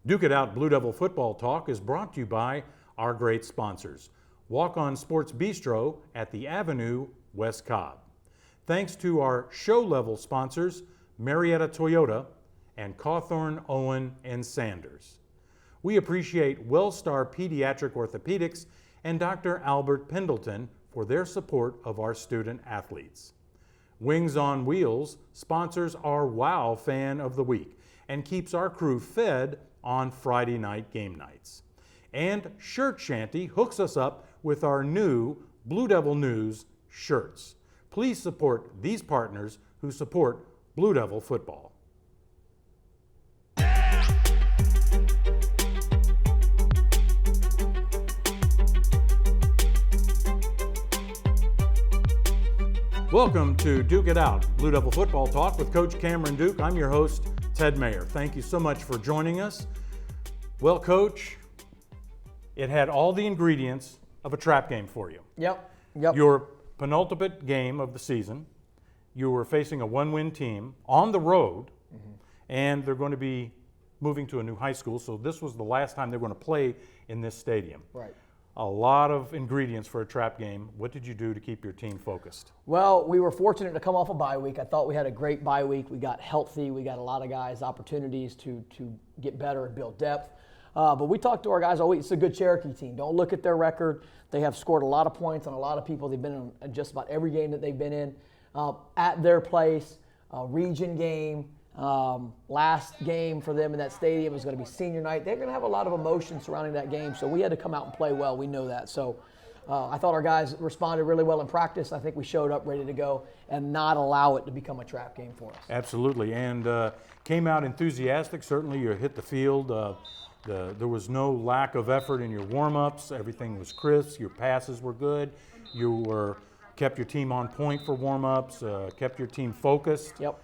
Duke It Out Blue Devil Football Talk is brought to you by our great sponsors. Walk On Sports Bistro at the Avenue, West Cobb. Thanks to our show-level sponsors, Marietta Toyota and Cawthorn, Owen, and Sanders. We appreciate Wellstar Pediatric Orthopedics and Dr. Albert Pendleton for their support of our student athletes. Wings on Wheels sponsors our WOW Fan of the Week and keeps our crew fed on Friday night game nights. And Shirt Shanty hooks us up with our new Blue Devil News shirts. Please support these partners who support Blue Devil football. Welcome to Duke It Out, Blue Devil Football Talk with Coach Cameron Duke. I'm your host, Ted Mayer. Thank you so much for joining us. Well, Coach, it had all the ingredients of a trap game for you. Yep. Your penultimate game of the season, you were facing a one-win team on the road, and they're going to be moving to a new high school, so this was the last time they were going to play in this stadium. Right. A lot of ingredients for a trap game. What did you do to keep your team focused? Well, we were fortunate to come off a bye week. I thought we had a great bye week. We got healthy. We got a lot of guys opportunities to get better and build depth. But we talked to our guys all week. It's a good Cherokee team. Don't look at their record. They have scored a lot of points on a lot of people. They've been in just about every game that they've been in. At their place, region game, last game for them in that stadium is going to be senior night. They're going to have a lot of emotion surrounding that game, so we had to come out and play well. We know that. So I thought our guys responded really well in practice. I think we showed up ready to go and not allow it to become a trap game for us. Absolutely, and came out enthusiastic. Certainly you hit the field. There was no lack of effort in your warm-ups. Everything was crisp. Your passes were good. You kept your team on point for warm-ups, kept your team focused. Yep.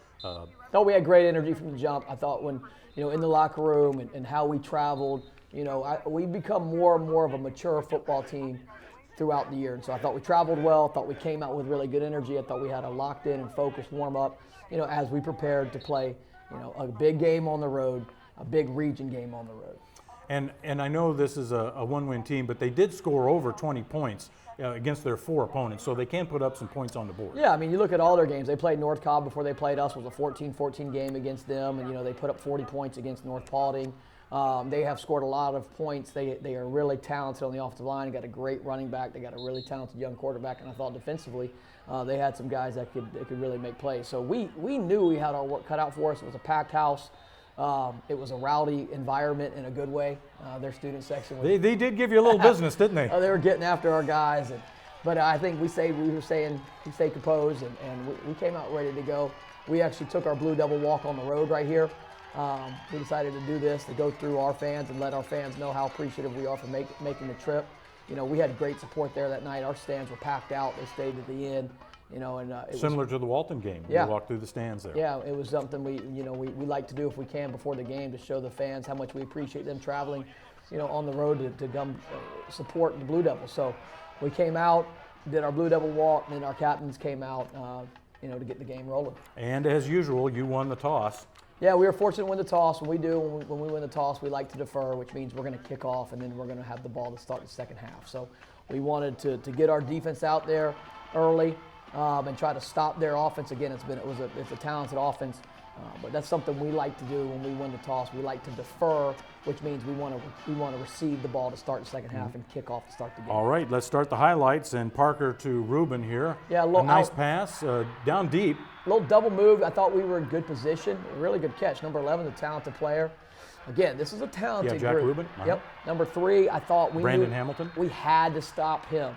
No, we had great energy from the jump. I thought when, in the locker room and how we traveled, we become more and more of a mature football team throughout the year. And so I thought we traveled well. I thought we came out with really good energy. I thought we had a locked in and focused warm-up, as we prepared to play, a big game on the road, a big region game on the road. And I know this is a one-win team, but they did score over 20 points against their 4 opponents, so they can put up some points on the board. Yeah, I mean, you look at all their games. They played Northcutt before they played us. It was a 14-14 game against them, and, they put up 40 points against North Paulding. They have scored a lot of points. They are really talented on the offensive line. They got a great running back. They got a really talented young quarterback, and I thought defensively they had some guys that could really make plays. So we knew we had our work cut out for us. It was a packed house. It was a rowdy environment in a good way. Their student section was, they did give you a little business, didn't they? They were getting after our guys, but I think we stayed composed, and we came out ready to go. We actually took our Blue Devil walk on the road right here. We decided to do this to go through our fans and let our fans know how appreciative we are for making the trip. We had great support there that night. Our stands were packed out. They stayed to the end. It Similar to the Walton game. Yeah. You walked through the stands there. Yeah, it was something we like to do if we can before the game to show the fans how much we appreciate them traveling, on the road to come support the Blue Devils. So we came out, did our Blue Devil walk, and then our captains came out, to get the game rolling. And as usual, you won the toss. Yeah, we were fortunate to win the toss. When we win the toss, we like to defer, which means we're going to kick off, and then we're going to have the ball to start the second half. So we wanted to get our defense out there early. And try to stop their offense. Again, it's a talented offense, but that's something we like to do when we win the toss. We like to defer, which means we want to receive the ball to start the second half and kick off to start the game. All right, let's start the highlights. And Parker to Ruben here. Yeah, a nice pass down deep. A little double move. I thought we were in good position. A really good catch. Number 11, the talented player. Again, this is a talented Jack group. Ruben. Yep. Number 3, I thought Brandon Hamilton. We had to stop him.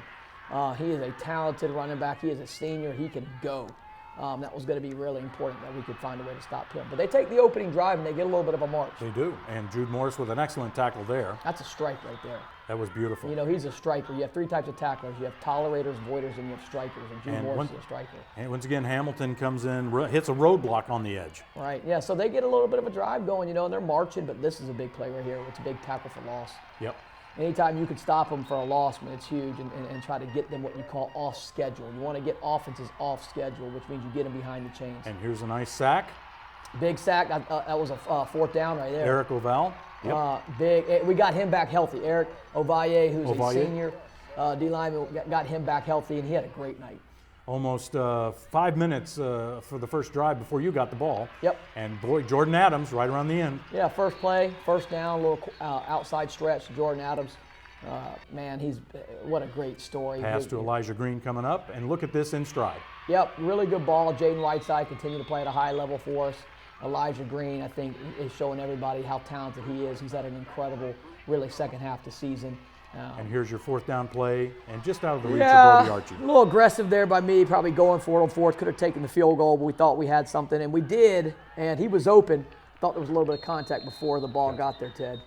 He is a talented running back. He is a senior. He can go. That was going to be really important that we could find a way to stop him. But they take the opening drive and they get a little bit of a march. They do. And Jude Morris with an excellent tackle there. That's a strike right there. That was beautiful. He's a striker. You have 3 types of tacklers. You have tolerators, voiders, and you have strikers. And Jude Morris is a striker. And once again, Hamilton comes in, hits a roadblock on the edge. Right. Yeah. So they get a little bit of a drive going, and they're marching. But this is a big play right here. It's a big tackle for loss. Yep. Anytime you can stop them for a loss, when it's huge, and try to get them what you call off schedule. You want to get offenses off schedule, which means you get them behind the chains. And here's a nice sack. Big sack. That was a fourth down right there. Eric Oval. Yep. Big. We got him back healthy. Eric Ovalle, who's Ovalle. a senior D lineman, got him back healthy, and he had a great night. Almost 5 minutes for the first drive before you got the ball. Yep. And boy, Jordan Adams right around the end. Yeah, first play, first down, little outside stretch. Jordan Adams, man, what a great story. Pass to Elijah Green coming up, and look at this in stride. Yep, really good ball. Jaden Whiteside continued to play at a high level for us. Elijah Green, I think, is showing everybody how talented he is. He's had an incredible, really, second half of the season. And here's your fourth down play, and just out of the reach of Brody Archie. A little aggressive there by me, probably going for it on fourth. Could have taken the field goal, but we thought we had something, and we did, and he was open. Thought there was a little bit of contact before the ball got there, Ted.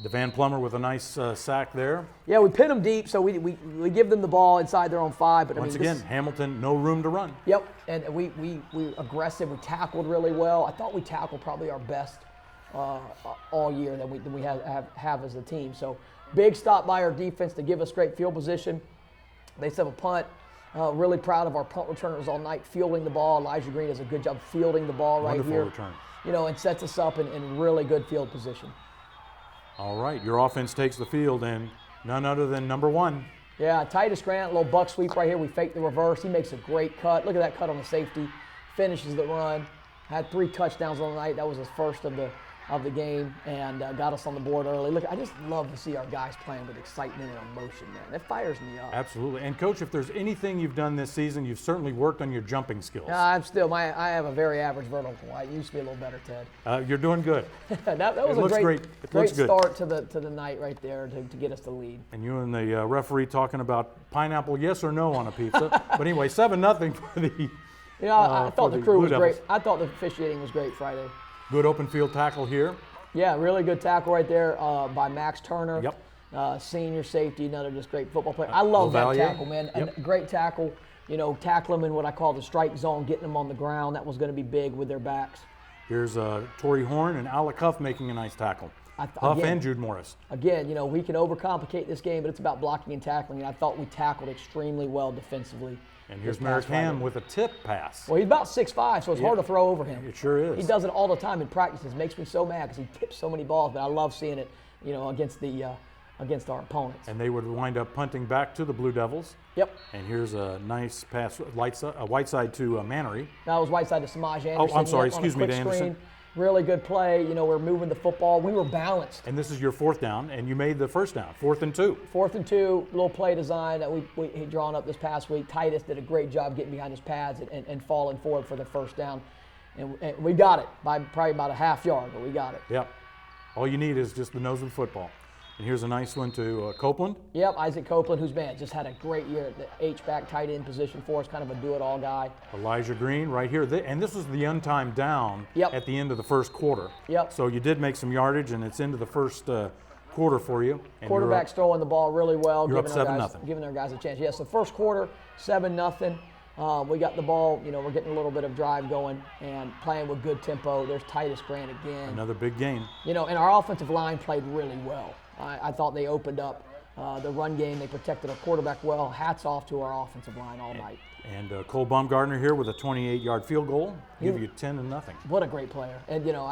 DeVan Plummer with a nice sack there. Yeah, we pin them deep, so we give them the ball inside their own 5. But Once again, Hamilton, no room to run. Yep, and we aggressive. We tackled really well. I thought we tackled probably our best all year that we have as a team. So big stop by our defense to give us great field position. They set a punt. Really proud of our punt returners all night fielding the ball. Elijah Green does a good job fielding the ball right here. Wonderful return. You know, and sets us up in really good field position. All right, your offense takes the field, and none other than number 1. Yeah, Titus Grant, little buck sweep right here. We fake the reverse. He makes a great cut. Look at that cut on the safety. Finishes the run. Had 3 touchdowns on the night. That was his first of the game, and got us on the board early. Look, I just love to see our guys playing with excitement and emotion, man. It fires me up. Absolutely. And Coach, if there's anything you've done this season, you've certainly worked on your jumping skills. I have a very average vertical. I used to be a little better, Ted. You're doing good. that was It looks a great. It great looks good. start to the night right there to get us the lead. And you and the referee talking about pineapple yes or no on a pizza. But anyway, 7-0 for the You know, I thought the crew Blue was great. Devils. I thought the officiating was great Friday. Good open field tackle here. Yeah, really good tackle right there by Max Turner. Yep. Senior safety, another just great football player. I love that Ovalle. tackle, man. Yep. A great tackle. You know, tackle them in what I call the strike zone, getting them on the ground. That was going to be big with their backs. Here's Torrey Horn and Alec Huff making a nice tackle. Huff and Jude Morris. Again, you know, we can overcomplicate this game, but it's about blocking and tackling. And I thought we tackled extremely well defensively. And here's Merrick Ham with a tip pass. Well, he's about 6'5", so it's hard to throw over him. It sure is. He does it all the time in practices. Makes me so mad because he tips so many balls, but I love seeing it, you know, against our opponents. And they would wind up punting back to the Blue Devils. Yep. And here's a nice pass, Whiteside to Mannery. That was Whiteside to Samaj Anderson. Oh, I'm sorry. On a Excuse me, quick to Anderson. screen. Really good play. You know, we're moving the football. We were balanced. And this is your 4th down, and you made the first down, 4th and 2. 4th and 2, little play design that we had drawn up this past week. Titus did a great job getting behind his pads and falling forward for the first down. And we got it by probably about a half yard, but we got it. Yep. All you need is just the nose of the football. And here's a nice one to Copeland. Yep, Isaac Copeland, who's, man, just had a great year at the H-back tight end position for us, kind of a do-it-all guy. Elijah Green right here. And this was the untimed down Yep. at the end of the first quarter. Yep. So you did make some yardage, and it's into the first quarter for you. And Quarterback's throwing the ball really well, you're up giving our guys a chance. Yes, the first quarter, 7-0. We got the ball, you know, we're getting a little bit of drive going and playing with good tempo. There's Titus Grant again. Another big game. You know, and our offensive line played really well. I thought they opened up the run game. They protected our quarterback well. Hats off to our offensive line all night. And Cole Baumgartner here with a 28-yard field goal. Give you 10-0. What a great player. And, you know,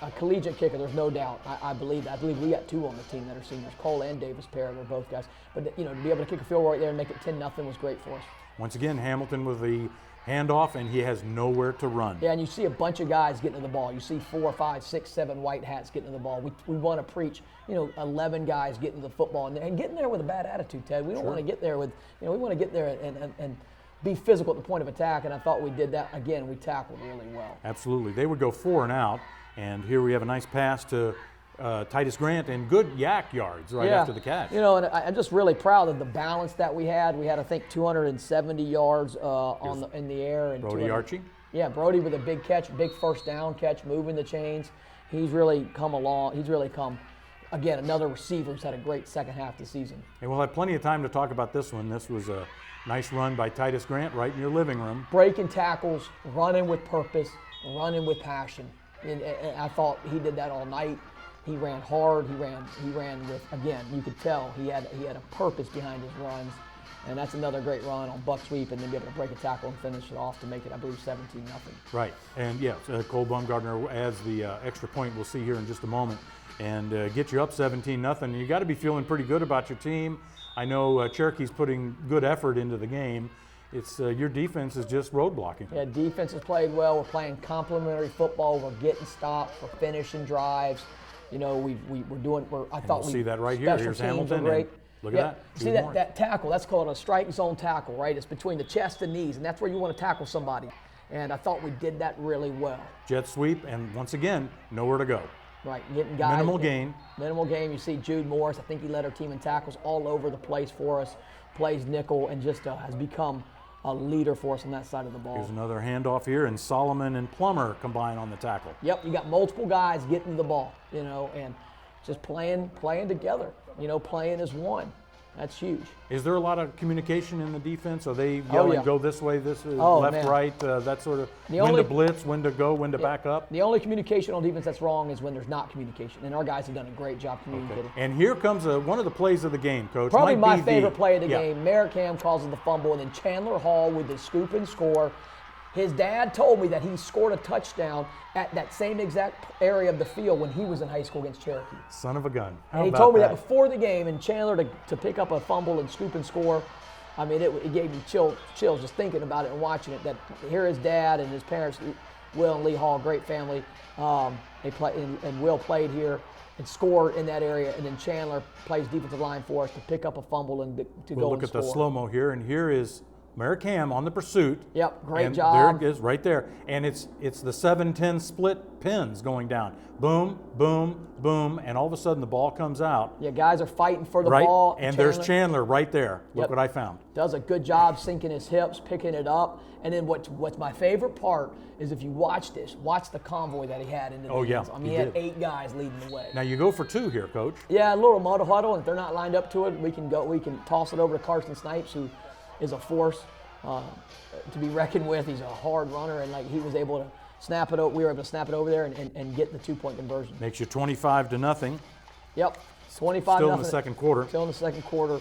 a collegiate kicker, there's no doubt. I believe that. I believe we got 2 on the team that are seniors. Cole and Davis Parrott are both guys. But, you know, to be able to kick a field goal right there and make it 10-0 was great for us. Once again, Hamilton with the handoff, and he has nowhere to run. Yeah, and you see a bunch of guys getting to the ball. You see 4, 5, 6, 7 white hats getting to the ball. We want to preach, you know, 11 guys getting to the football and getting there with a bad attitude, Ted. We don't want to get there with, you know, we want to get there and be physical at the point of attack, and I thought we did that. Again, we tackled really well. Absolutely. They would go 4 and out, and here we have a nice pass to Titus Grant and good yak yards right after the catch. You know, and I'm just really proud of the balance that we had. We had, I think, 270 yards in the air. And Brody Archie? Yeah, Brody with a big catch, big first down catch, moving the chains. He's really come along. He's really come, again, another receiver who's had a great second half of the season. And we'll have plenty of time to talk about this one. This was a nice run by Titus Grant right in your living room. Breaking tackles, running with purpose, running with passion. And I thought he did that all night. He ran hard. He ran with, again, you could tell he had a purpose behind his runs. And that's another great run on buck sweep, and then be able to break a tackle and finish it off to make it, I believe, 17-0. Right, and yeah, Cole Baumgartner adds the extra point we'll see here in just a moment, and get you up 17-0. You got to be feeling pretty good about your team. I know Cherokee's putting good effort into the game. It's your defense is just roadblocking. Yeah, defense has played well. We're playing complementary football. We're getting stops. We're finishing drives. You know, we're doing. I thought we see that right here. Here's Hamilton. Great. Look at that. See that tackle? That's called a strike zone tackle, right? It's between the chest and knees, and that's where you want to tackle somebody. And I thought we did that really well. Jet sweep, and once again, nowhere to go. Right, getting guys. Minimal gain. Minimal gain. You see Jude Morris. I think he led our team in tackles all over the place for us. Plays nickel and just has become a leader for us on that side of the ball. Here's another handoff here, and Solomon and Plummer combine on the tackle. Yep, you got multiple guys getting the ball, you know, and just playing together. You know, playing as one. That's huge. Is there a lot of communication in the defense? Are they yelling, go this way, this is left, man. right, that sort of, when to blitz, when to go, when to back up? The only communication on defense that's wrong is when there's not communication, and our guys have done a great job communicating. Okay. And here comes one of the plays of the game, Coach. Probably my favorite play of the game. Merrick Ham causes the fumble, and then Chandler Hall with the scoop and score. His dad told me that he scored a touchdown at that same exact area of the field when he was in high school against Cherokee. Son of a gun. And he told me that before the game, and Chandler to pick up a fumble and scoop and score. I mean, it gave me chills just thinking about it and watching it. That here his dad and his parents, Will and Lee Hall, great family. They play, and Will played here and scored in that area, and then Chandler plays defensive line for us to pick up a fumble and to go and score. Look at the slow-mo here, and here is Merrick Ham on the pursuit. Yep, great and job. There it is, right there. And it's the 7-10 split pins going down. Boom, boom, boom, and all of a sudden the ball comes out. Yeah, guys are fighting for the ball. And there's Chandler right there. Look what I found. Does a good job sinking his hips, picking it up. And then what's my favorite part is if you watch this, watch the convoy that he had into the ends. I mean, he had 8 guys leading the way. Now you go for 2 here, Coach. Yeah, a little huddle, and if they're not lined up to it, we can toss it over to Carson Snipes, who is a force to be reckoned with. He's a hard runner, and like he was able to snap it over. We were able to snap it over there and get the 2-point conversion. Makes you 25-0. Yep, 25. Still in the second quarter. Still in the second quarter.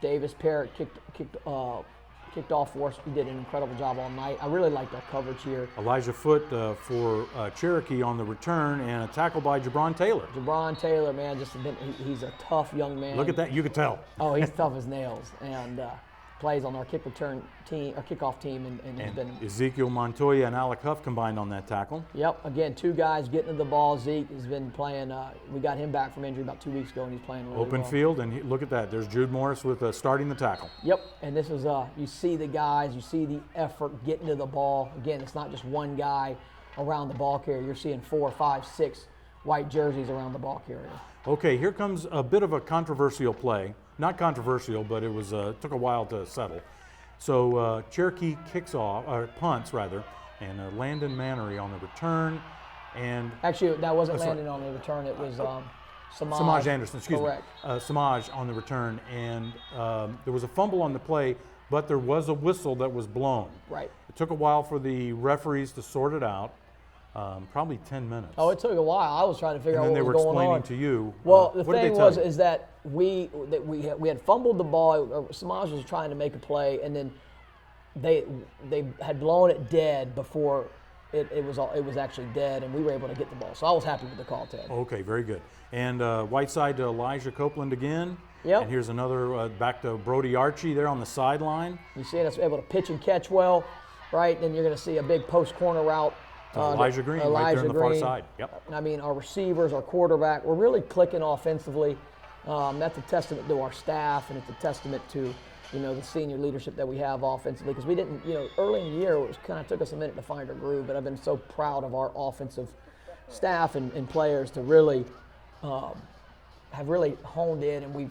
Davis Parrott kicked off for us. He did an incredible job all night. I really liked our coverage here. Elijah Foote for Cherokee on the return, and a tackle by Jabron Taylor. Jabron Taylor, man, he's a tough young man. Look at that, you could tell. Oh, he's tough as nails, and plays on our kickoff team, and he's been. Ezekiel Montoya and Alec Huff combined on that tackle. Yep, again, 2 guys getting to the ball. Zeke has been playing. We got him back from injury about 2 weeks ago, and he's playing really Open well. field, and look at that. There's Jude Morris with starting the tackle. Yep, and this is you see the guys, you see the effort getting to the ball. Again, it's not just one guy around the ball carrier. You're seeing 4, 5, 6 white jerseys around the ball carrier. Okay, here comes a bit of a controversial play. Not controversial, but it was took a while to settle. So Cherokee punts rather, and Landon Mannery on the return, and actually that wasn't Landon on the return. It was Samaj Anderson. Excuse Correct. me. Samaj on the return, and there was a fumble on the play, but there was a whistle that was blown. Right. It took a while for the referees to sort it out. Probably 10 minutes. Oh, it took a while. I was trying to figure out what was going on. And then they were explaining to you. Well, the thing is that we had fumbled the ball. Samaj was trying to make a play, and then they had blown it dead before it was actually dead, and we were able to get the ball. So I was happy with the call, Ted. Okay, very good. And Whiteside to Elijah Copeland again. Yep. And here's another back to Brody Archie there on the sideline. You see us able to pitch and catch well, right? Then you're going to see a big post corner route. Elijah Green right there on the far side. Yep. I mean, our receivers, our quarterback, we're really clicking offensively. That's a testament to our staff, and it's a testament to, the senior leadership that we have offensively. Because we didn't, early in the year, it kind of took us a minute to find our groove. But I've been so proud of our offensive staff and players to really have really honed in, and we've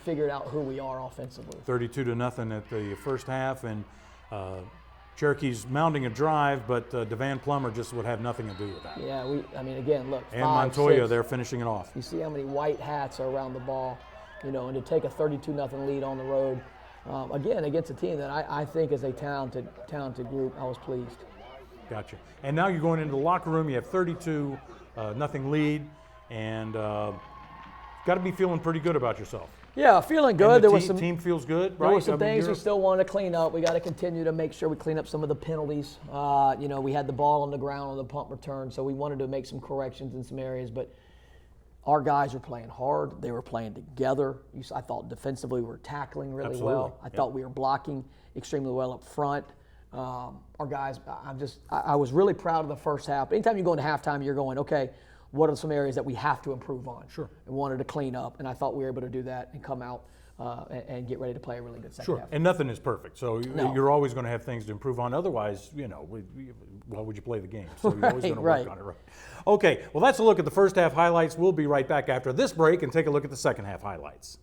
figured out who we are offensively. 32-0 at the first half, and Cherokee's mounting a drive, but DeVan Plummer just would have nothing to do with that. Yeah, again, look. And Montoya there finishing it off. You see how many white hats are around the ball, and to take a 32-0 lead on the road, again, against a team that I think is a talented group. I was pleased. Gotcha. And now you're going into the locker room. You have 32-0 lead, and got to be feeling pretty good about yourself. Yeah, feeling And good. the team feels good, right? There were some things we still want to clean up. We got to continue to make sure we clean up some of the penalties. We had the ball on the ground on the punt return, so we wanted to make some corrections in some areas. But our guys were playing hard. They were playing together. I thought defensively we were tackling really well. I thought we were blocking extremely well up front. Our guys, I was really proud of the first half. Anytime you go into halftime, you're going, okay, what are some areas that we have to improve on? Sure. And wanted to clean up, and I thought we were able to do that and come out and get ready to play a really good second half. And nothing is perfect, so No. you're always going to have things to improve on. Otherwise, why would you play the game? So you're always going to work on it, right? Okay, well, that's a look at the first half highlights. We'll be right back after this break and take a look at the second half highlights.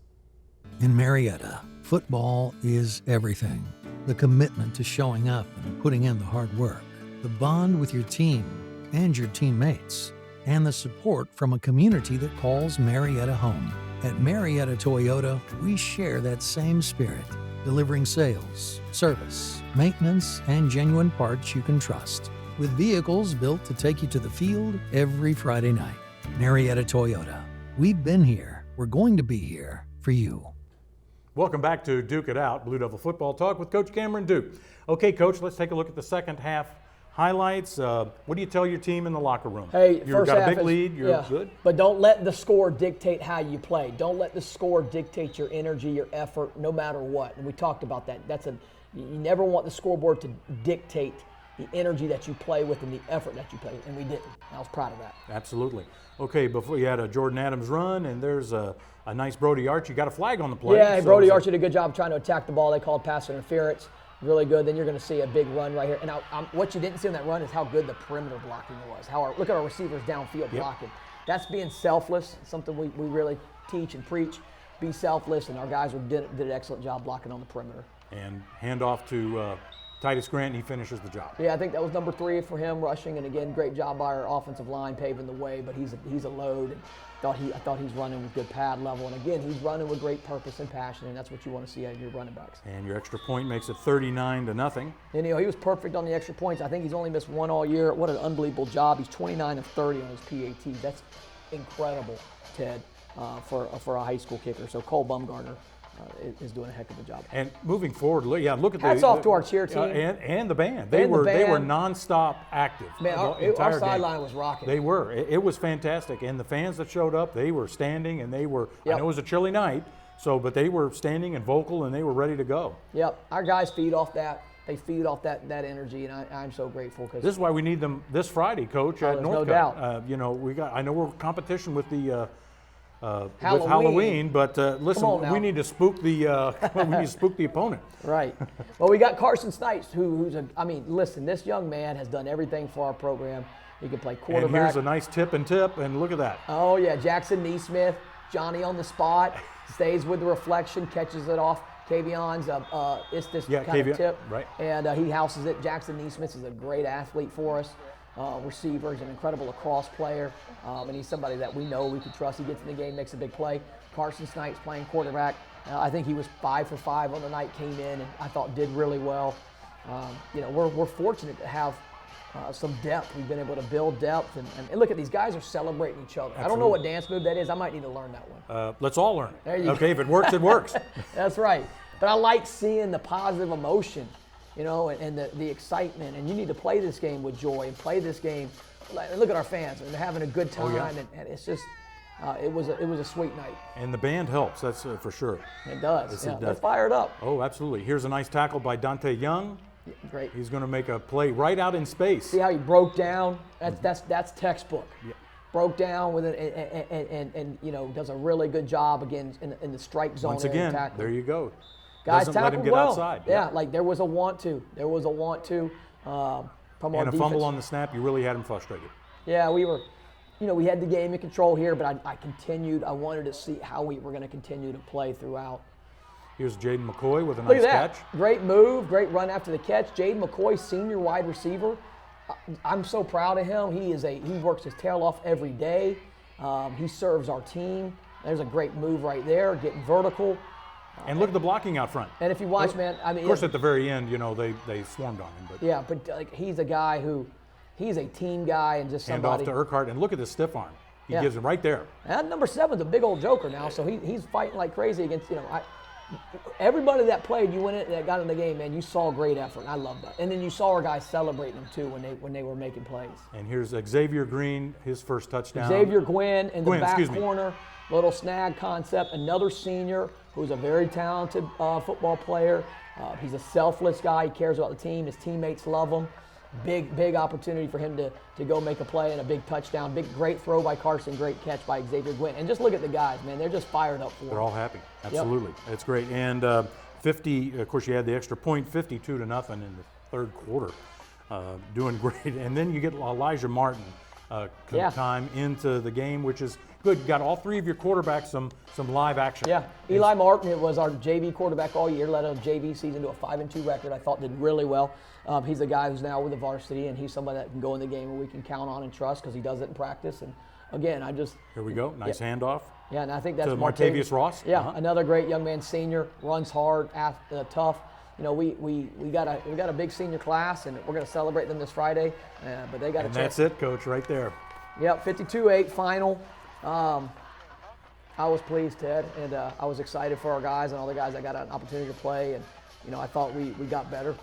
In Marietta, football is everything. The commitment to showing up and putting in the hard work, the bond with your team and your teammates, and the support from a community that calls Marietta home. At Marietta Toyota, we share that same spirit, delivering sales, service, maintenance, and genuine parts you can trust, with vehicles built to take you to the field every Friday night. Marietta Toyota. We've been here. We're going to be here for you. Welcome back to Duke It Out, Blue Devil Football Talk with Coach Cameron Duke. Okay, Coach, let's take a look at the second half highlights. What do you tell your team in the locker room? Hey, You've first got half a big lead. You're good. But don't let the score dictate how you play. Don't let the score dictate your energy, your effort, no matter what. And we talked about that. You never want the scoreboard to dictate the energy that you play with and the effort that you play with, and we didn't. I was proud of that. Absolutely. Okay, before you had a Jordan Adams run, and there's a nice Brody Archie. You got a flag on the play. Yeah, Brody Archie did a good job trying to attack the ball. They called pass interference. Really good. Then you're going to see a big run right here. And what you didn't see on that run is how good the perimeter blocking was. Look at our receivers downfield blocking. That's being selfless. Something we really teach and preach. Be selfless, and our guys did an excellent job blocking on the perimeter. And hand off to Titus Grant, and he finishes the job. Yeah, I think that was number 3 for him rushing, and again, great job by our offensive line paving the way. But he's a load, and I thought he's running with good pad level, and again, he's running with great purpose and passion, and that's what you want to see out of your running backs. And your extra point makes it 39-0. And he was perfect on the extra points. I think he's only missed one all year. What an unbelievable job! He's 29 of 30 on his PAT. That's incredible, Ted, for a high school kicker. So Cole Bumgarner is doing a heck of a job. And moving forward, look at hats off to our cheer team and the band. They were nonstop active. Man, our sideline was rocking. They were. It was fantastic, and the fans that showed up, they were standing, and they were. Yep. I know it was a chilly night, but they were standing and vocal, and they were ready to go. Yep, our guys feed off that. They feed off that energy, and I'm so grateful because this is why we need them this Friday, Coach, at Northcutt. No doubt. I know we're competition with the. With Halloween, but listen, we need to spook the opponent. Right. Well, we got Carson Snipes, listen, this young man has done everything for our program. He can play quarterback. And here's a nice tip, and look at that. Oh yeah, Jackson Neesmith, Johnny on the spot, stays with the reflection, catches it off Kavion's kind of tip, right? And he houses it. Jackson Neesmith is a great athlete for us. Receiver. He's an incredible lacrosse player, and he's somebody that we know we can trust. He gets in the game, makes a big play. Carson Snipes playing quarterback. I think he was 5 for 5 on the night, came in, and I thought did really well. We're fortunate to have some depth. We've been able to build depth, and look at these guys are celebrating each other. Absolutely. I don't know what dance move that is. I might need to learn that one. Let's all learn it. There you go. If it works, it works. That's right. But I like seeing the positive emotion. And the excitement, and you need to play this game with joy and play this game. Look at our fans, and they're having a good time, and it's just, it was a sweet night. And the band helps, that's for sure. It does. They're fired up. Oh, absolutely. Here's a nice tackle by Dante Young. Yeah, great. He's going to make a play right out in space. See how he broke down? That's textbook. Yeah. Broke down with it, and does a really good job again in the strike zone. Once again, there you go. Guys doesn't let him get well. outside. Yeah, like there was a want to. From our and a defense. fumble on the snap, you really had him frustrated. Yeah, we were, we had the game in control here, but I continued. I wanted to see how we were going to continue to play throughout. Here's Jaden McCoy with a Look nice at that. catch. Great move, great run after the catch. Jaden McCoy, senior wide receiver. I'm so proud of him. He works his tail off every day. He serves our team. There's a great move right there, getting vertical. And look at the blocking out front. And if you watch, man, of course, at the very end, they swarmed on him. But yeah, but he's a guy he's a team guy and just hand somebody. off to Urquhart, and look at the stiff arm. He gives him right there. And number 7's a big old joker now, so he's fighting like crazy against, everybody that played, you went in that got in the game, man, you saw great effort, and I love that. And then you saw our guys celebrating them too when they were making plays. And here's Xavier Green, his first touchdown. Xavier Gwynn in the back corner, little snag concept, another senior who's a very talented football player. He's a selfless guy. He cares about the team. His teammates love him. Big opportunity for him to go make a play and a big touchdown. Great throw by Carson, great catch by Xavier Gwynn. And just look at the guys, man. They're just fired up for him. They're all happy. Absolutely. Yep. It's great. And 50, of course, you had the extra point, 52-0 in the third quarter. Doing great. And then you get Elijah Martin time into the game, which is good. You got all three of your quarterbacks some live action. Yeah. Eli Martin was our JV quarterback all year, led a JV season to a 5-2 record. I thought did really well. He's a guy who's now with the varsity, and he's somebody that can go in the game and we can count on and trust because he does it in practice. And again, Here we go. Nice handoff. Yeah, and I think that's to Martavius Ross. Yeah, another great young man, senior, runs hard, tough. We got a big senior class, and we're going to celebrate them this Friday. But they got a chance. And that's it, Coach, right there. Yep, 52-8 final. I was pleased, Ted, and I was excited for our guys and all the guys that got an opportunity to play. And I thought we got better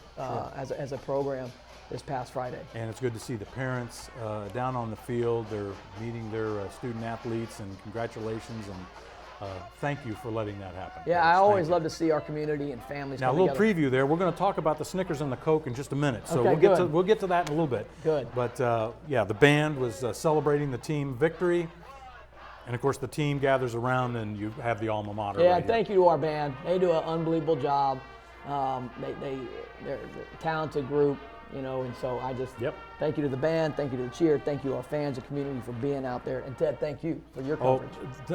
as a program this past Friday. And it's good to see the parents down on the field. They're meeting their student athletes, and congratulations, and thank you for letting that happen. Yeah, I always love to see our community and families now, come a little together. preview there. We're going to talk about the Snickers and the Coke in just a minute, so Okay, we'll get to that in a little bit. Good. But the band was celebrating the team victory. And, of course, the team gathers around, and you have the alma mater. Yeah, right thank you to our band. They do an unbelievable job. They're a talented group, and so I just thank you to the band, thank you to the cheer, thank you to our fans and community for being out there. And, Ted, thank you for your coverage.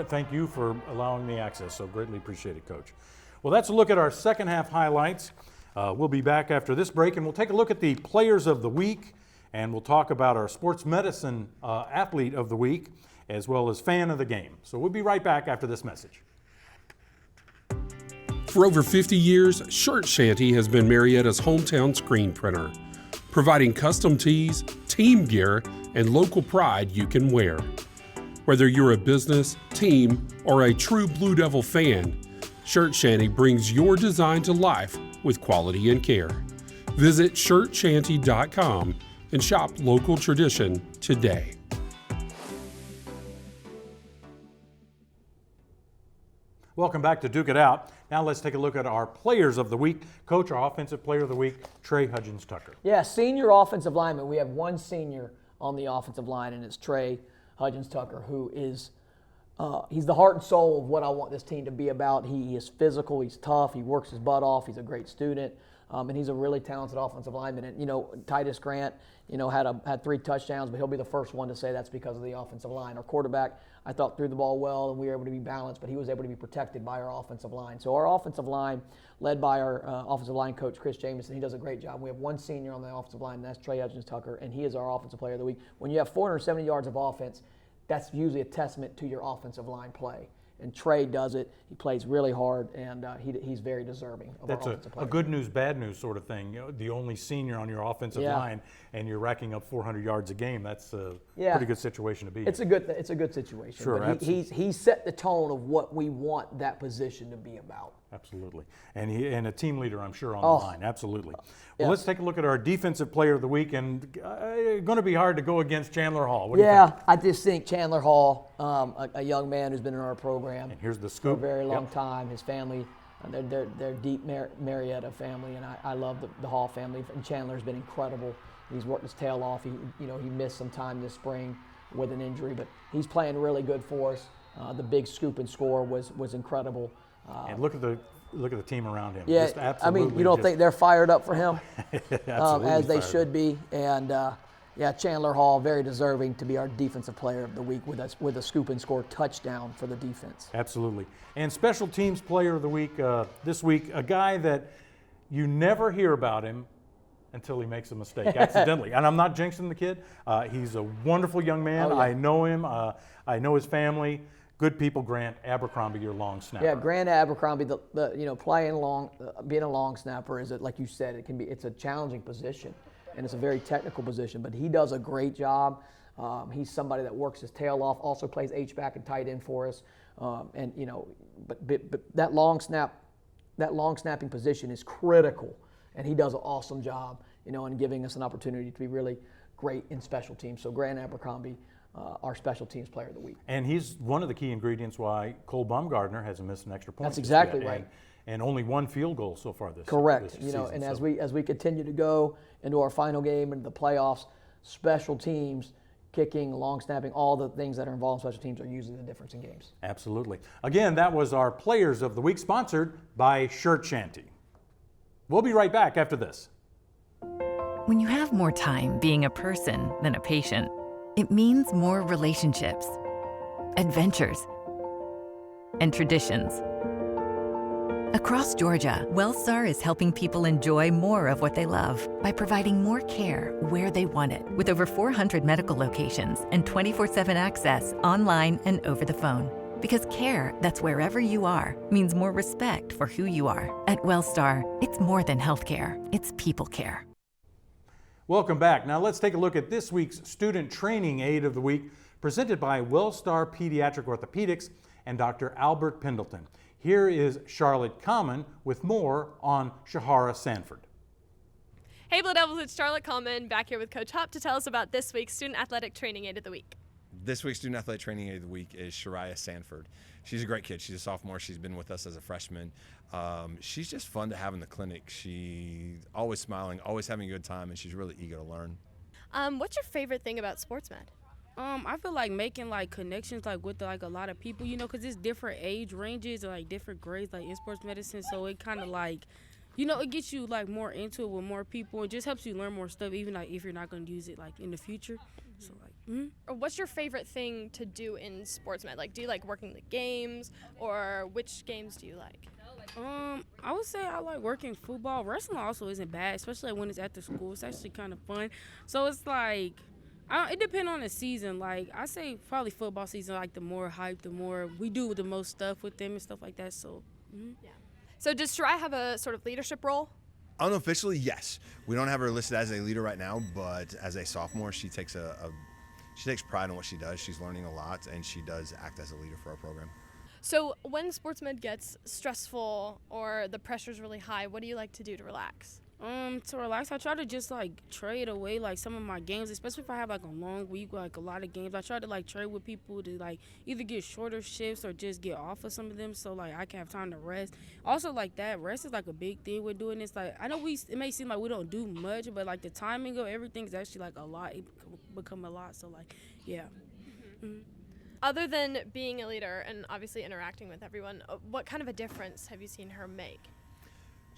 Thank you for allowing me access. So greatly appreciate it, Coach. Well, that's a look at our second half highlights. We'll be back after this break, and we'll take a look at the Players of the Week, and we'll talk about our Sports Medicine Athlete of the Week, as well as Fan of the Game. So we'll be right back after this message. For over 50 years, Shirt Shanty has been Marietta's hometown screen printer, providing custom tees, team gear, and local pride you can wear. Whether you're a business, team, or a true Blue Devil fan, Shirt Shanty brings your design to life with quality and care. Visit shirtshanty.com and shop local tradition today. Welcome back to Duke It Out. Now let's take a look at our Players of the Week. Coach, our Offensive Player of the Week, Trey Hudgens-Tucker. Yeah, senior offensive lineman. We have one senior on the offensive line, and it's Trey Hudgens-Tucker, who is he's the heart and soul of what I want this team to be about. He is physical, he's tough, he works his butt off, he's a great student, and he's a really talented offensive lineman. And Titus Grant, had 3 touchdowns, but he'll be the first one to say that's because of the offensive line. Our quarterback, I thought, threw the ball well, and we were able to be balanced, but he was able to be protected by our offensive line. So our offensive line, led by our offensive line coach, Chris Jamison, he does a great job. We have one senior on the offensive line, and that's Trey Hudgens-Tucker, and he is our Offensive Player of the Week. When you have 470 yards of offense, that's usually a testament to your offensive line play. And Trey does it. He plays really hard, and he's very deserving of our offensive player. That's a good news, bad news sort of thing. The only senior on your offensive line, and you're racking up 400 yards a game. That's a pretty good situation to be in. It's a good situation. Sure, but he set the tone of what we want that position to be about. Absolutely. And a team leader, I'm sure, on the line. Absolutely. Well, let's take a look at our Defensive Player of the Week, and going to be hard to go against Chandler Hall. What do you think? I just think Chandler Hall, a young man who's been in our program and here's the scoop. For a very long time. His family, they're deep Marietta family, and I love the Hall family. And Chandler's been incredible. He's worked his tail off. He missed some time this spring with an injury, but he's playing really good for us. The big scoop and score was incredible. And look at the team around him. Yeah, you don't think they're fired up for him? As they should be. And Chandler Hall, very deserving to be our Defensive Player of the Week with a scoop and score touchdown for the defense. Absolutely. And Special Teams Player of the Week this week, a guy that you never hear about him until he makes a mistake accidentally. And I'm not jinxing the kid. He's a wonderful young man. I know him. I know his family. Good people. Grant Abercrombie, your long snapper. Yeah, Grant Abercrombie, playing long, being a long snapper is, like you said, it's a challenging position, and it's a very technical position. But he does a great job. He's somebody that works his tail off, also plays H-back and tight end for us. And but that long snapping position is critical, and he does an awesome job, in giving us an opportunity to be really great in special teams. So Grant Abercrombie, our special teams player of the week. And he's one of the key ingredients why Cole Baumgartner hasn't missed an extra point. That's exactly right. And only one field goal so far this Correct. this season. And as we continue to go into our final game into the playoffs, special teams, kicking, long snapping, all the things that are involved in special teams are usually the difference in games. Absolutely. Again, that was our Players of the Week, sponsored by Shirt Shanty. We'll be right back after this. When you have more time being a person than a patient, it means more relationships, adventures, and traditions. Across Georgia, WellStar is helping people enjoy more of what they love by providing more care where they want it, with over 400 medical locations and 24/7 access online and over the phone. Because care that's wherever you are means more respect for who you are. At WellStar, it's more than healthcare, it's people care. Welcome back. Now let's take a look at this week's Student Training Aid of the Week, presented by WellStar Pediatric Orthopedics and Dr. Albert Pendleton. Here is Charlotte Common with more on Shahara Sanford. Hey Blue Devils, it's Charlotte Common back here with Coach Hupp to tell us about this week's Student Athletic Training Aid of the Week. This week's Student Athletic Training Aid of the Week is Shariah Sanford. She's a great kid. She's a sophomore. She's been with us as a freshman. She's just fun to have in the clinic. She's always smiling, always having a good time, and she's really eager to learn. What's your favorite thing about sports med? I feel like making connections with a lot of people, because it's different age ranges or different grades in sports medicine. So it kind of it gets you more into it with more people. It just helps you learn more stuff, even if you're not going to use it in the future. So Or what's your favorite thing to do in sports med? Do you like working the games, or which games do you like? I would say I like working football. Wrestling also isn't bad, especially when it's after school. It's actually kind of fun. So it's it depends on the season. I say probably football season, the more hype, the more we do the most stuff with them and stuff like that. So, Yeah. So does Shariah have a sort of leadership role? Unofficially, yes. We don't have her listed as a leader right now, but as a sophomore, she takes she takes pride in what she does. She's learning a lot, and she does act as a leader for our program. So when sports med gets stressful or the pressure's really high, what do you like to do to relax? To relax, I try to just trade away some of my games, especially if I have a long week, a lot of games. I try to trade with people to either get shorter shifts or just get off of some of them so I can have time to rest. Also that rest is a big thing with doing this. I know it may seem we don't do much, but the timing of everything is actually a lot. It become a lot. So yeah. Mm-hmm. Other than being a leader and obviously interacting with everyone, what kind of a difference have you seen her make?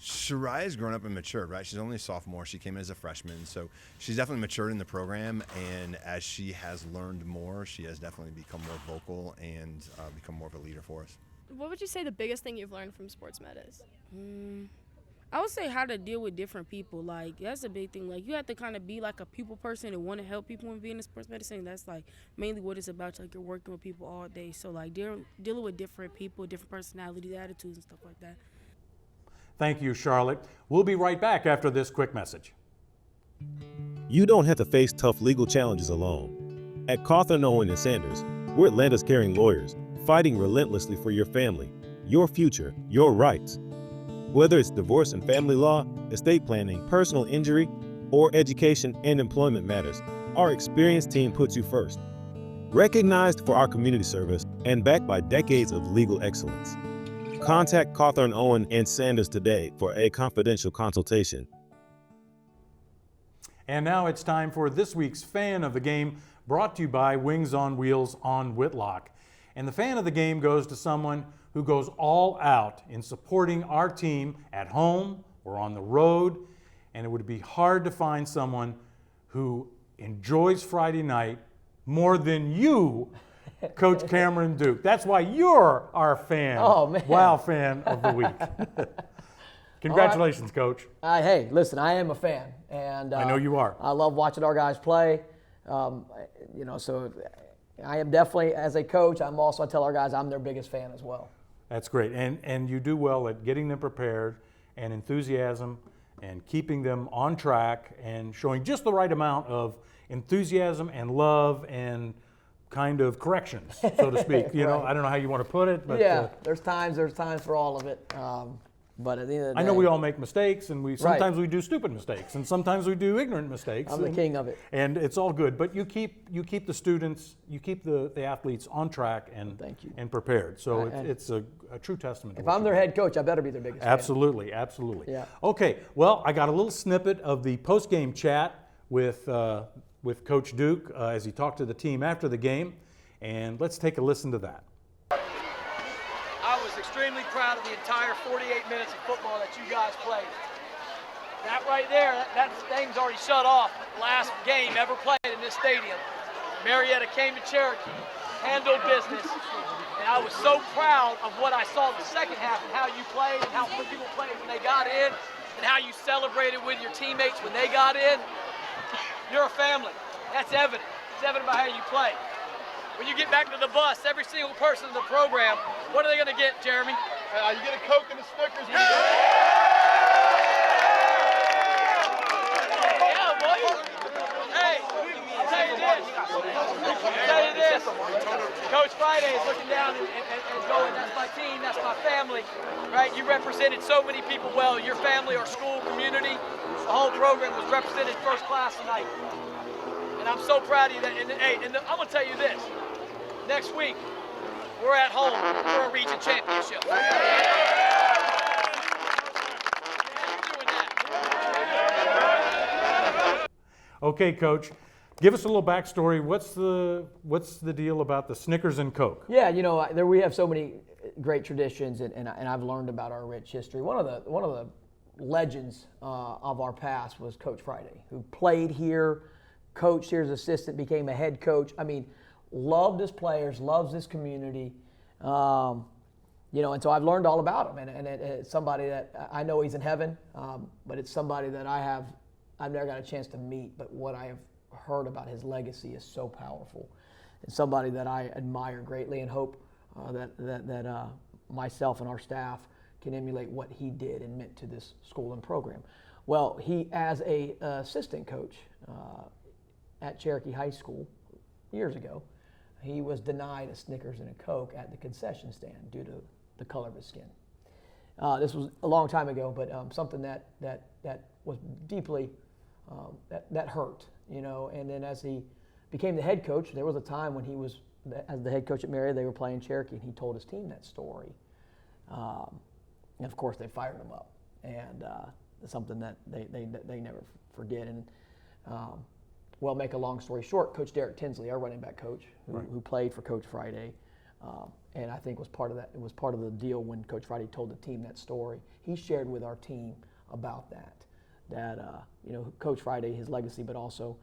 Shariah's grown up and matured, right? She's only a sophomore. She came in as a freshman, so she's definitely matured in the program, and as she has learned more, she has definitely become more vocal and become more of a leader for us. What would you say the biggest thing you've learned from sports med is? I would say how to deal with different people. That's a big thing. You have to kind of be a people person and want to help people and being in sports medicine. That's mainly what it's about. You're working with people all day, so dealing with different people, different personalities, attitudes, and stuff like that. Thank you, Charlotte. We'll be right back after this quick message. You don't have to face tough legal challenges alone. At Cawthorn, Owen & Sanders, we're Atlanta's caring lawyers, fighting relentlessly for your family, your future, your rights. Whether it's divorce and family law, estate planning, personal injury, or education and employment matters, our experienced team puts you first. Recognized for our community service and backed by decades of legal excellence. Contact Cawthorn, Owen & Sanders today for a confidential consultation. And now it's time for this week's Fan of the Game, brought to you by Wings on Wheels on Whitlock. And the Fan of the Game goes to someone who goes all out in supporting our team at home or on the road. And it would be hard to find someone who enjoys Friday night more than you, Coach Cameron Duke. That's why you're our fan. Oh, man. Wow, Fan of the Week. Congratulations, Coach. Hey, listen, I am a fan, and I know you are. I love watching our guys play. So I am definitely, as a coach, I tell our guys I'm their biggest fan as well. That's great, and you do well at getting them prepared and enthusiasm and keeping them on track and showing just the right amount of enthusiasm and love and kind of corrections, so to speak. You know, Right. I don't know how you want to put it, but Yeah, there's times for all of it. But at the end of the day, I know we all make mistakes, and sometimes we do stupid mistakes, and sometimes we do ignorant mistakes. I'm the king of it. And it's all good. But you keep the students, you keep the athletes on track and Thank you. and prepared. So And it's a true testament. To If what I'm you their do. head coach, I better be their biggest fan. Absolutely, absolutely. Yeah. Okay. Well, I got a little snippet of the post-game chat with Coach Duke as he talked to the team after the game, and let's take a listen to that. I was extremely proud of the entire 48 minutes of football that you guys played. That right there, that thing's already shut off. Last game ever played in this stadium. Marietta came to Cherokee, handled business, and I was so proud of what I saw the second half and how you played and how people played when they got in and how you celebrated with your teammates when they got in. You're a family. That's evident. It's evident by how you play. When you get back to the bus, every single person in the program, what are they going to get, Jeremy? You get a Coke and a Snickers. Yeah, boy. Hey, I'll tell you this. Coach Friday is looking down and going, that's my team, that's my family, right? You represented so many people well, your family, our school, community, the whole program was represented first class tonight. And I'm so proud of you. And I'm going to tell you this. Next week, we're at home for a region championship. Okay, Coach, give us a little backstory. What's the deal about the Snickers and Coke? Yeah, you know, we have so many great traditions, and I've learned about our rich history. One of the legends of our past was Coach Friday, who played here, coached here as assistant, became a head coach. I mean, loved his players, loves his community. You know, and so I've learned all about him, and it's somebody that I know he's in heaven, but it's somebody that I've never got a chance to meet, but what I have heard about his legacy is so powerful. And somebody that I admire greatly and hope that myself and our staff can emulate what he did and meant to this school and program. Well, he, as a assistant coach at Cherokee High School years ago, he was denied a Snickers and a Coke at the concession stand due to the color of his skin. This was a long time ago, but something that was deeply, that hurt, you know. And then as he became the head coach, there was a time when he was, as the head coach at Marietta, they were playing Cherokee, and he told his team that story. And of course, they fired him up, and something that they never forget. And well, make a long story short, Coach Derek Tinsley, our running back coach, who played for Coach Friday, and I think was part of that. It was part of the deal when Coach Friday told the team that story. He shared with our team about that you know, Coach Friday, his legacy, but also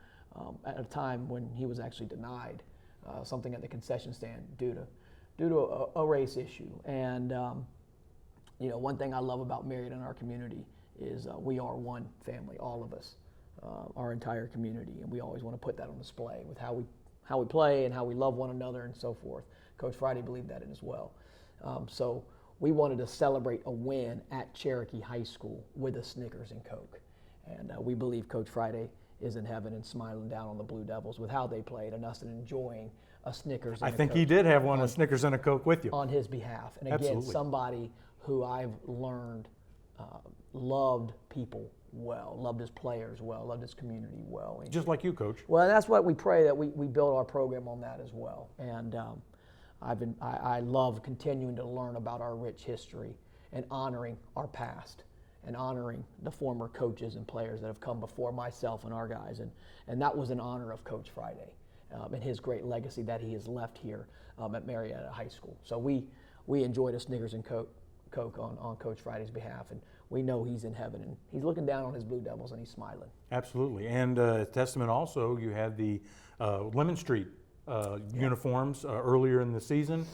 at a time when he was actually denied something at the concession stand due to a race issue. And you know, one thing I love about Marietta and our community is we are one family, all of us. Our entire community, and we always want to put that on display with how we play and how we love one another and so forth. Coach Friday believed that in as well. So we wanted to celebrate a win at Cherokee High School with a Snickers and Coke, and we believe Coach Friday is in heaven and smiling down on the Blue Devils with how they played and us enjoying a Snickers and I a think Coke he did have one, a Snickers and a Coke with you. on his behalf. And again, Absolutely. somebody who I've learned loved people well, loved his players well, loved his community well. And Just like you, Coach. well, and that's what we pray, that we build our program on that as well. And I love continuing to learn about our rich history and honoring our past and honoring the former coaches and players that have come before myself and our guys. And that was in honor of Coach Friday and his great legacy that he has left here at Marietta High School. So we enjoyed a Snickers and Coke on Coach Friday's behalf, and we know he's in heaven, and he's looking down on his Blue Devils, and he's smiling. Absolutely. And testament also, you had the Lemon Street uniforms earlier in the season.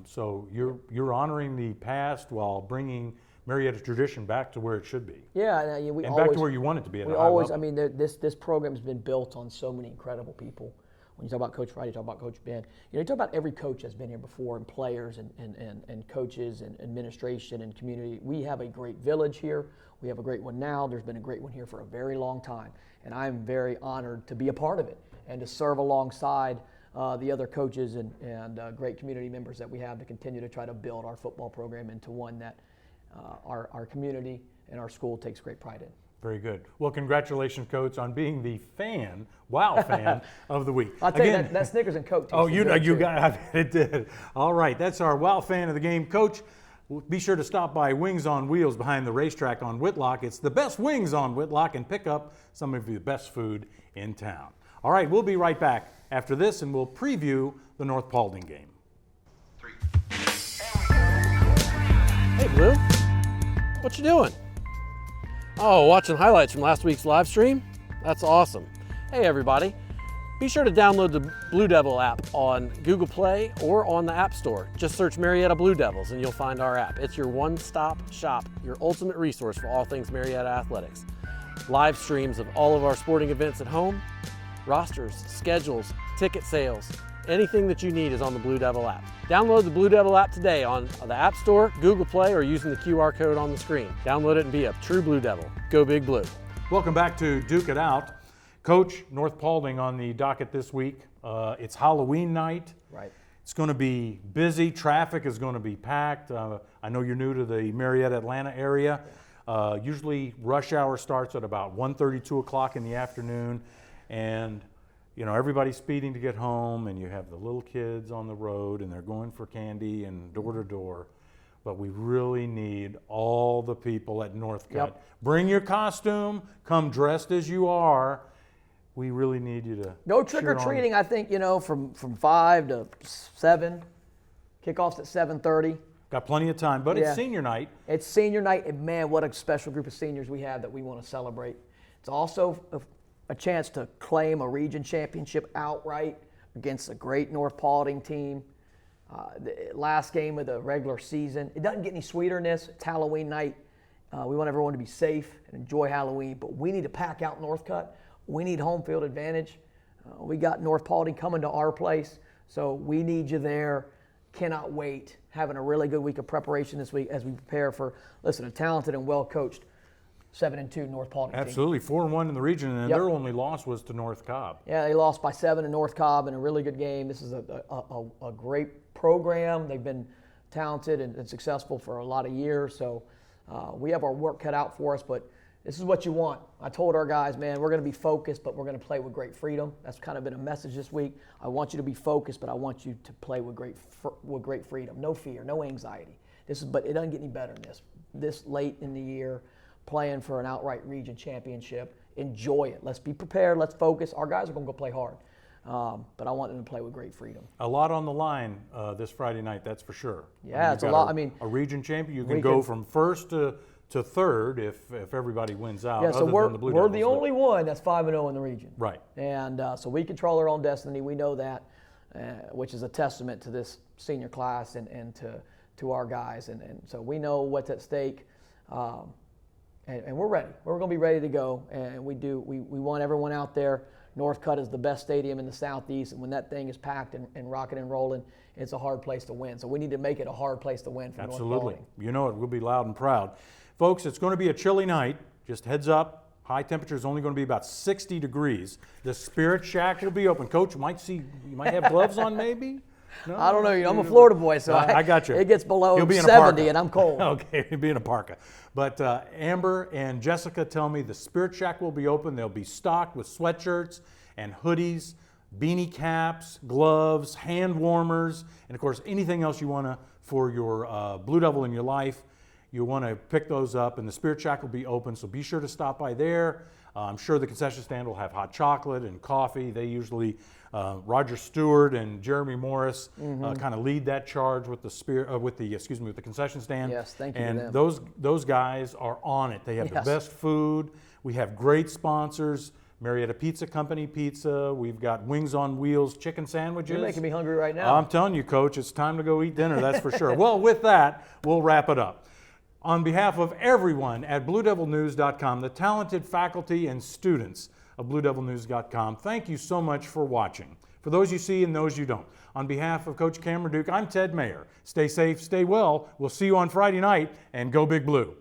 So you're honoring the past while bringing Marietta tradition back to where it should be. Yeah, and back to where you want it to be at a high I level. mean, this program has been built on so many incredible people. When you talk about Coach Friday, you talk about Coach Ben. You talk about every coach that's been here before, and players and coaches and administration and community. We have a great village here. We have a great one now. There's been a great one here for a very long time. And I'm very honored to be a part of it and to serve alongside the other coaches and great community members that we have to continue to try to build our football program into one that our community and our school takes great pride in. Very good. Well, congratulations, Coach, on being the fan of the week. I'll tell you that Snickers and Coke. Oh, you got it. Did. All right, that's our wow fan of the game, Coach. Be sure to stop by Wings on Wheels behind the racetrack on Whitlock. It's the best wings on Whitlock, and pick up some of the best food in town. All right, we'll be right back after this, and we'll preview the North Paulding game. Hey, Blue. What you doing? Oh, watching highlights from last week's live stream? That's awesome. Hey, everybody. Be sure to download the Blue Devil app on Google Play or on the App Store. Just search Marietta Blue Devils and you'll find our app. It's your one-stop shop, your ultimate resource for all things Marietta athletics. Live streams of all of our sporting events at home, rosters, schedules, ticket sales, anything that you need is on the Blue Devil app. Download the Blue Devil app today on the App Store, Google Play, or using the QR code on the screen. Download it and be a true Blue Devil. Go Big Blue. Welcome back to Duke It Out. Coach, North Paulding on the docket this week. It's Halloween night. Right. It's going to be busy. Traffic is going to be packed. I know you're new to the Marietta, Atlanta area. Usually rush hour starts at about 1:30, 2 o'clock in the afternoon. And everybody's speeding to get home, and you have the little kids on the road, and they're going for candy and door to door. But we really need all the people at Northcutt. Yep. Bring your costume, come dressed as you are. We really need you to go trick-or-treating, I think, from 5 to 7. Kickoff's at 7:30. Got plenty of time, but it's senior night. It's senior night, and man, what a special group of seniors we have that we want to celebrate. It's also a chance to claim a region championship outright against a great North Paulding team. The last game of the regular season. It doesn't get any sweeter than this. It's Halloween night. We want everyone to be safe and enjoy Halloween, but we need to pack out Northcutt. We need home field advantage. We got North Paulding coming to our place, so we need you there. Cannot wait. Having a really good week of preparation this week as we prepare for, a talented and well-coached 7-2 North Paulding Absolutely, 4-1 in the region, and their only loss was to North Cobb. Yeah, they lost by 7 to North Cobb in a really good game. This is a great program. They've been talented and successful for a lot of years, so we have our work cut out for us, but this is what you want. I told our guys, man, we're going to be focused, but we're going to play with great freedom. That's kind of been a message this week. I want you to be focused, but I want you to play with great freedom. No fear, no anxiety. But it doesn't get any better than this. This late in the year, playing for an outright region championship. Enjoy it. Let's be prepared. Let's focus. Our guys are going to go play hard, but I want them to play with great freedom. A lot on the line this Friday night, that's for sure. Yeah, it's a lot. A region champion, you can go from first to third if everybody wins out. Yeah, so we're the only one that's 5-0 in the region. Right. And so we control our own destiny. We know that, which is a testament to this senior class and to our guys. And so we know what's at stake. And we're ready. We're going to be ready to go, and we want everyone out there. Northcutt is the best stadium in the Southeast, and when that thing is packed and rocking and rolling, it's a hard place to win. So we need to make it a hard place to win for North Paulding. Absolutely. You know it. We'll be loud and proud. Folks, it's going to be a chilly night. Just heads up. High temperature is only going to be about 60 degrees. The Spirit Shack will be open. Coach, you might have gloves on maybe? No? I don't know. I'm a Florida boy, so I got you. It gets below 70 and I'm cold. Okay, he'll be in a parka. But Amber and Jessica tell me the Spirit Shack will be open. They'll be stocked with sweatshirts and hoodies, beanie caps, gloves, hand warmers, and of course anything else you want for your Blue Devil in your life. You want to pick those up, and the Spirit Shack will be open, so be sure to stop by there. I'm sure the concession stand will have hot chocolate and coffee. They usually, Roger Stewart and Jeremy Morris kind of lead that charge with the concession stand. Yes, thank you and to them. those guys are on it. They have the best food. We have great sponsors. Marietta Pizza Company pizza. We've got Wings on Wheels chicken sandwiches. You're making me hungry right now. I'm telling you, Coach, it's time to go eat dinner, that's for sure. Well, with that, we'll wrap it up. On behalf of everyone at BlueDevilNews.com, the talented faculty and students of BlueDevilNews.com, thank you so much for watching. for those you see and those you don't. On behalf of Coach Cameron Duke, I'm Ted Mayer. Stay safe, stay well. We'll see you on Friday night, and go Big Blue.